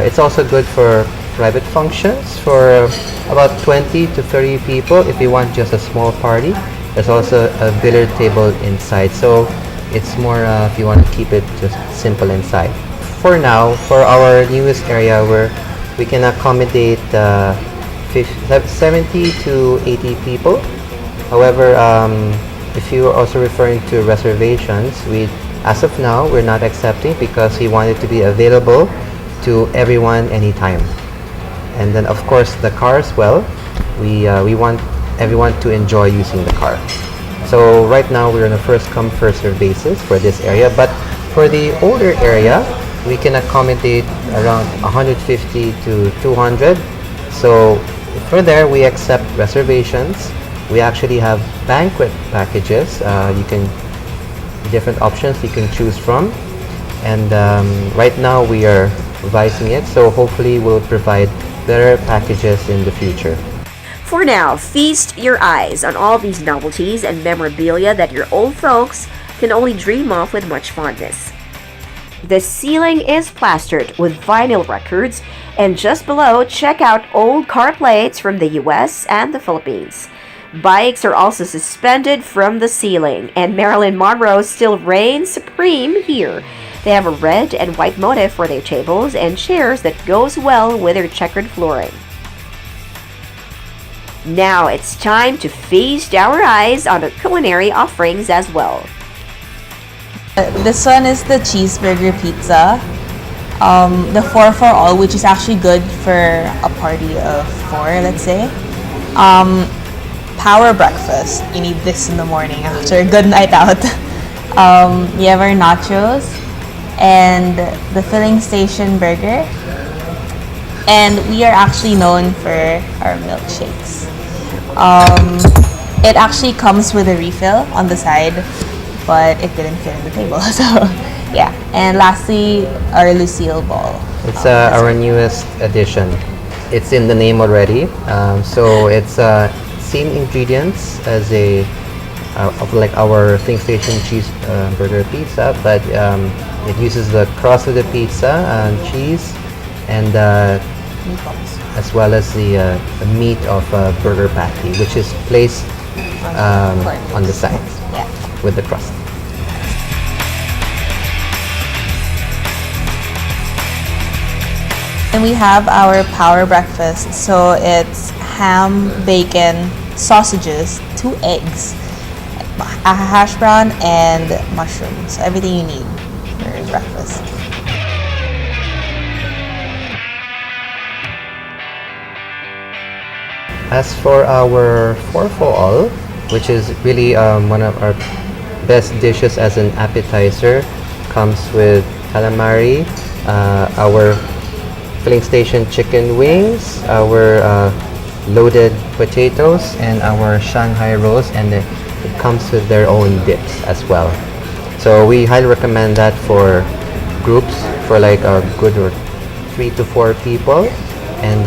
It's also good for private functions for about 20 to 30 people. If you want just a small party, there's also a billiard table inside. So it's more if you want to keep it just simple inside. For now, for our newest area, where we can accommodate 70 to 80 people. However, if you are also referring to reservations, as of now, we're not accepting because we want it to be available to everyone anytime. And then, of course, the car as well. We want everyone to enjoy using the car. So right now, we're on a first-come, first-served basis for this area. But for the older area, we can accommodate around 150 to 200. So for there, we accept reservations. We actually have banquet packages. Different options you can choose from. And right now, we are revising it. So hopefully, we'll provide better packages in the future. For now, feast your eyes on all these novelties and memorabilia that your old folks can only dream of with much fondness. The ceiling is plastered with vinyl records, and just below, check out old car plates from the US and the Philippines. Bikes are also suspended from the ceiling, and Marilyn Monroe still reigns supreme here. They have a red and white motif for their tables and chairs that goes well with their checkered flooring. Now it's time to feast our eyes on the culinary offerings as well. This one is the cheeseburger pizza. The 4 for all, which is actually good for a party of 4, let's say. Power breakfast. You need this in the morning after a good night out. We have our nachos and the filling station burger. And we are actually known for our milkshakes. It actually comes with a refill on the side, but it didn't fit in the table. So yeah. And lastly, our Lucille ball. It's our newest addition. It's in the name already. So it's same ingredients as of like our filling station cheeseburger pizza, but it uses the crust of the pizza and cheese, and as well as the meat of a burger patty, which is placed on the sides with the crust. And we have our power breakfast. So it's ham, bacon, sausages, 2 eggs, a hash brown, and mushrooms. So everything you need for breakfast. As for our 4 for all, which is really one of our best dishes as an appetizer, comes with calamari, our filling station chicken wings, our loaded potatoes, and our Shanghai rolls, and it comes with their own dips as well. So we highly recommend that for groups, for like a good 3 to 4 people, and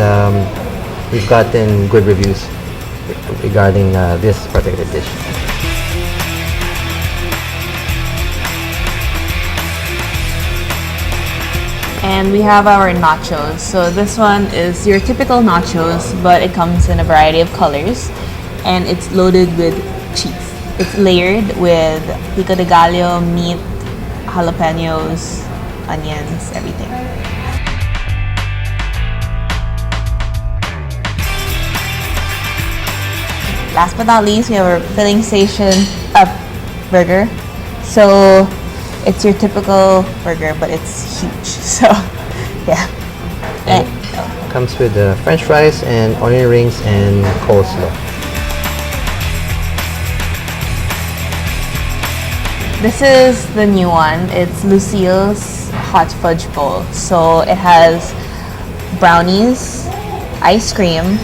we've gotten good reviews regarding this particular dish. And we have our nachos. So this one is your typical nachos, but it comes in a variety of colors. and it's loaded with cheese. It's layered with pico de gallo, meat, jalapenos, onions, everything. Last but not least, we have our filling station burger. So it's your typical burger, but it's huge. So yeah. And comes with French fries and onion rings and coleslaw. This is the new one. It's Lucille's Hot Fudge Bowl. So it has brownies, ice cream,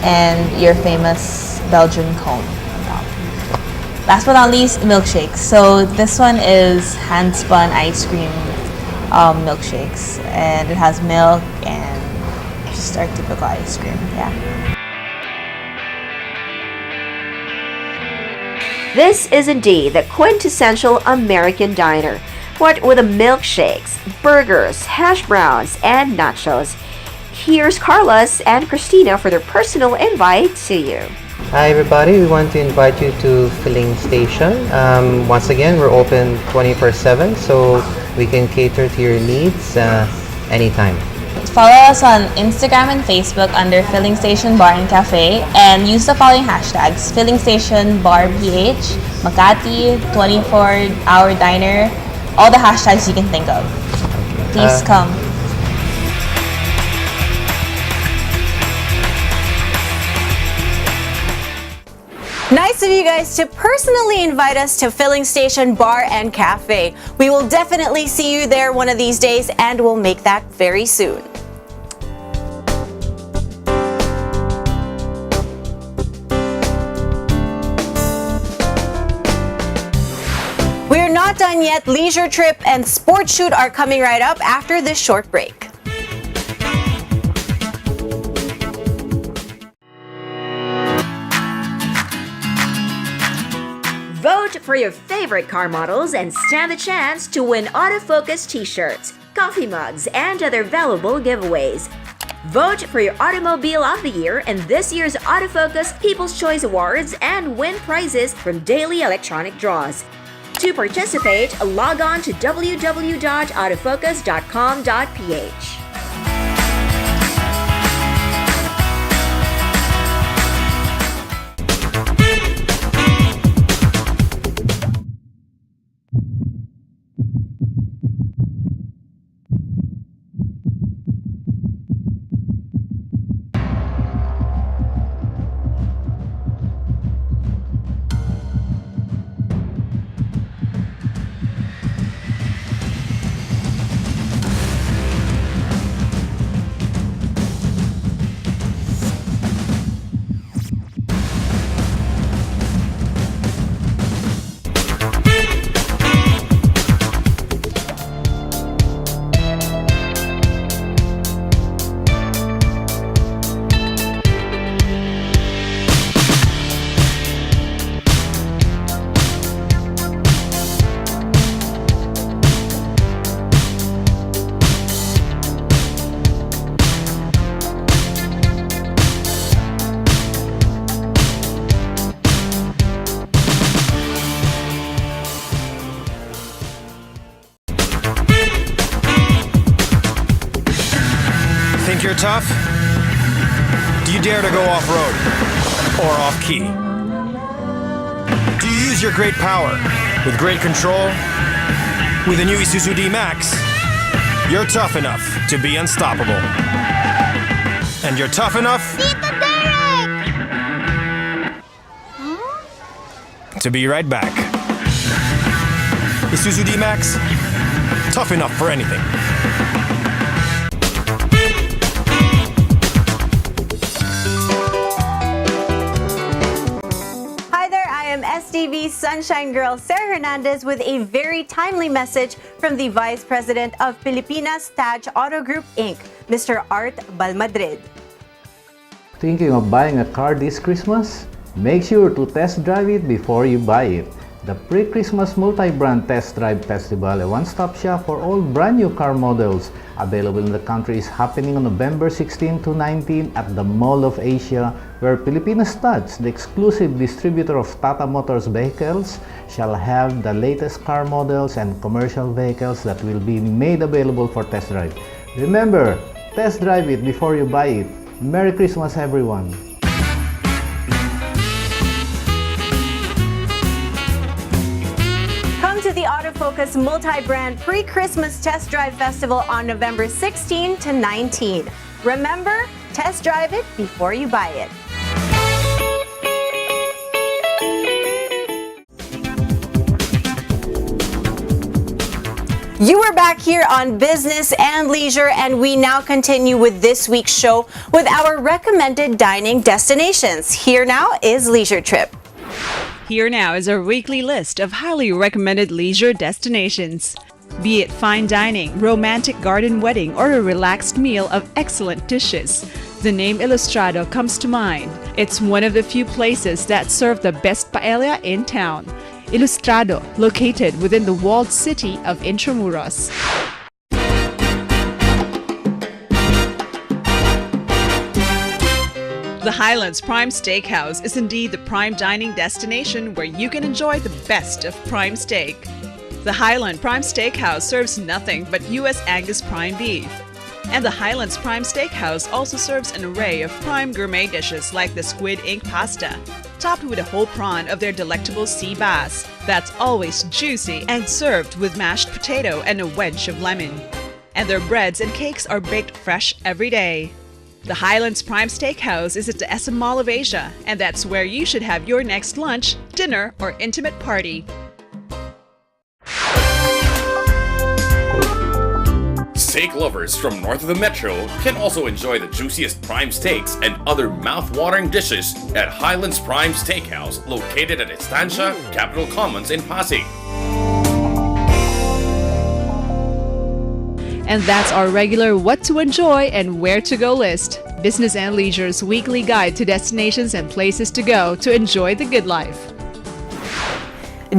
and your famous Belgian cone on top. Last but not least, milkshakes. So this one is hand-spun ice cream milkshakes, and it has milk and just our typical ice cream. Yeah. This is indeed the quintessential American diner. What with the milkshakes, burgers, hash browns, and nachos. Here's Carlos and Christina for their personal invite to you. Hi everybody, we want to invite you to Filling Station. Once again, we're open 24/7, so we can cater to your needs anytime. Follow us on Instagram and Facebook under Filling Station Bar and Cafe, and use the following hashtags: Filling Station Bar PH, Makati, 24-hour diner, all the hashtags you can think of. Please come. Nice of you guys to personally invite us to Filling Station Bar and Cafe. We will definitely see you there one of these days, and we'll make that very soon. We're not done yet. Leisure Trip and Sport Shoot are coming right up after this short break. Vote for your favorite car models and stand the chance to win autofocus t-shirts, coffee mugs, and other valuable giveaways. Vote for your Automobile of the Year in this year's Autofocus People's Choice Awards and win prizes from daily electronic draws. To participate, log on to www.autofocus.com.ph. Think you're tough? Do you dare to go off-road or off-key? Do you use your great power with great control? With the new Isuzu D-Max, you're tough enough to be unstoppable. And you're tough enough to be right back. Isuzu D-Max, tough enough for anything. STV Sunshine Girl Sarah Hernandez with a very timely message from the Vice President of Filipinas Taj Auto Group Inc., Mr. Art Balmadrid. Thinking of buying a car this Christmas? Make sure to test drive it before you buy it. The Pre-Christmas Multi-Brand Test Drive Festival, a one-stop shop for all brand new car models available in the country, is happening on November 16 to 19 at the Mall of Asia, where Filipino Studs, the exclusive distributor of Tata Motors vehicles, shall have the latest car models and commercial vehicles that will be made available for test drive. Remember, test drive it before you buy it. Merry Christmas, everyone! To the Autofocus Multi-Brand Pre-Christmas Test Drive Festival on November 16 to 19. Remember, test drive it before you buy it. You are back here on Business and Leisure, and we now continue with this week's show with our recommended dining destinations. Here now is Leisure Trip. Here now is our weekly list of highly recommended leisure destinations. Be it fine dining, romantic garden wedding, or a relaxed meal of excellent dishes, the name Ilustrado comes to mind. It's one of the few places that serve the best paella in town. Ilustrado, located within the walled city of Intramuros. The Highlands Prime Steakhouse is indeed the prime dining destination where you can enjoy the best of prime steak. The Highland Prime Steakhouse serves nothing but U.S. Angus prime beef. And the Highlands Prime Steakhouse also serves an array of prime gourmet dishes like the squid ink pasta, topped with a whole prawn of their delectable sea bass that's always juicy and served with mashed potato and a wedge of lemon. And their breads and cakes are baked fresh every day. The Highlands Prime Steakhouse is at the SM Mall of Asia, and that's where you should have your next lunch, dinner, or intimate party. Steak lovers from north of the metro can also enjoy the juiciest prime steaks and other mouth-watering dishes at Highlands Prime Steakhouse, located at Estancia, Capitol Commons in Pasig. And that's our regular What to Enjoy and Where to Go list. Business and Leisure's weekly guide to destinations and places to go to enjoy the good life.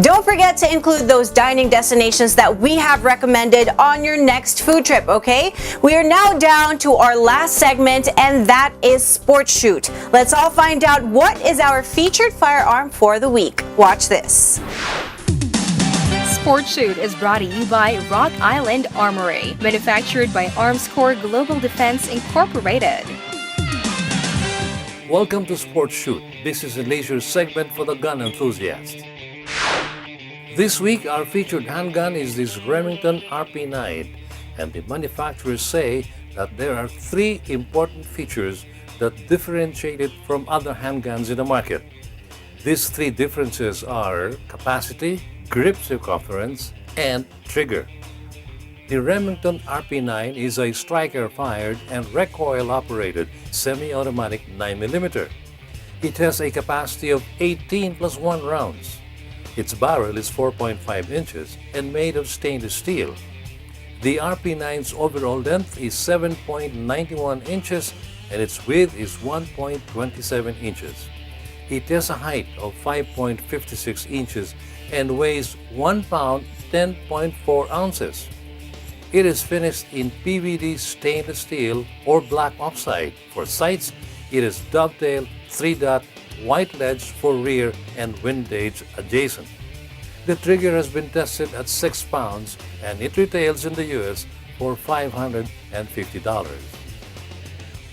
Don't forget to include those dining destinations that we have recommended on your next food trip, okay? We are now down to our last segment, and that is Sport Shoot. Let's all find out what is our featured firearm for the week. Watch this. Sport Shoot is brought to you by Rock Island Armory, manufactured by Armscore Global Defense Incorporated. Welcome to Sport Shoot. This is a leisure segment for the gun enthusiast. This week, our featured handgun is this Remington RP9, and the manufacturers say that there are 3 important features that differentiate it from other handguns in the market. These 3 differences are capacity, grip circumference, and trigger. The Remington RP9 is a striker-fired and recoil-operated semi-automatic 9mm. It has a capacity of 18 plus 1 rounds. Its barrel is 4.5 inches and made of stainless steel. The RP9's overall length is 7.91 inches and its width is 1.27 inches. It has a height of 5.56 inches and weighs 1 pound 10.4 ounces. It is finished in PVD stainless steel or black oxide. For sights, it is dovetail 3-dot white ledge for rear and windage adjacent. The trigger has been tested at 6 pounds and it retails in the US for $550.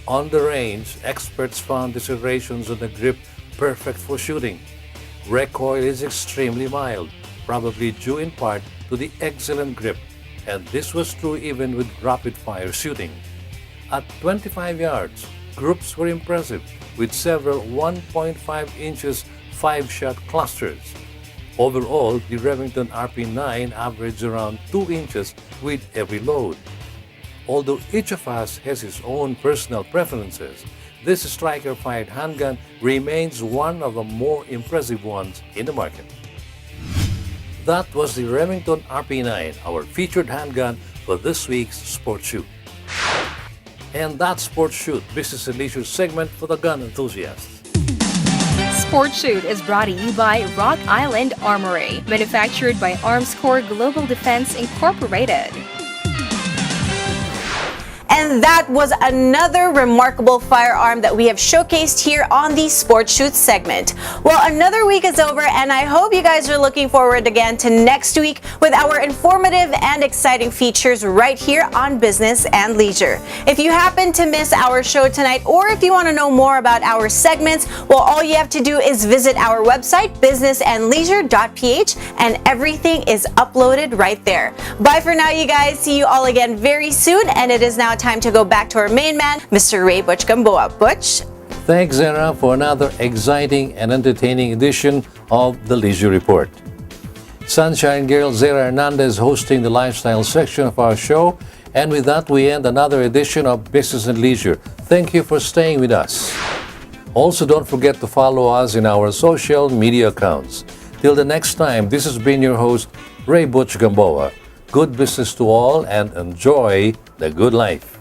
On the range, experts found the serrations on the grip perfect for shooting. Recoil is extremely mild, probably due in part to the excellent grip, and this was true even with rapid-fire shooting. At 25 yards, groups were impressive with several 1.5 inches 5-shot clusters. Overall, the Remington RP9 averaged around 2 inches with every load. Although each of us has his own personal preferences, this striker-fired handgun remains one of the more impressive ones in the market. That was the Remington RP9, our featured handgun for this week's Sport Shoot. And that's Sport Shoot, Business and Leisure segment for the gun enthusiasts. Sport Shoot is brought to you by Rock Island Armory, manufactured by Armscore Global Defense Incorporated. And that was another remarkable firearm that we have showcased here on the Sport Shoot segment. Well, another week is over, and I hope you guys are looking forward again to next week with our informative and exciting features right here on Business and Leisure. If you happen to miss our show tonight, or if you want to know more about our segments, well, all you have to do is visit our website, businessandleisure.ph, and everything is uploaded right there. Bye for now, you guys. See you all again very soon, and it is now time to go back to our main man, Mr. Ray Butch Gamboa. Butch? Thanks, Zara, for another exciting and entertaining edition of the Leisure Report. Sunshine Girl Zara Hernandez hosting the lifestyle section of our show. And with that, we end another edition of Business and Leisure. Thank you for staying with us. Also, don't forget to follow us in our social media accounts. Till the next time, this has been your host, Ray Butch Gamboa. Good business to all and enjoy the good life.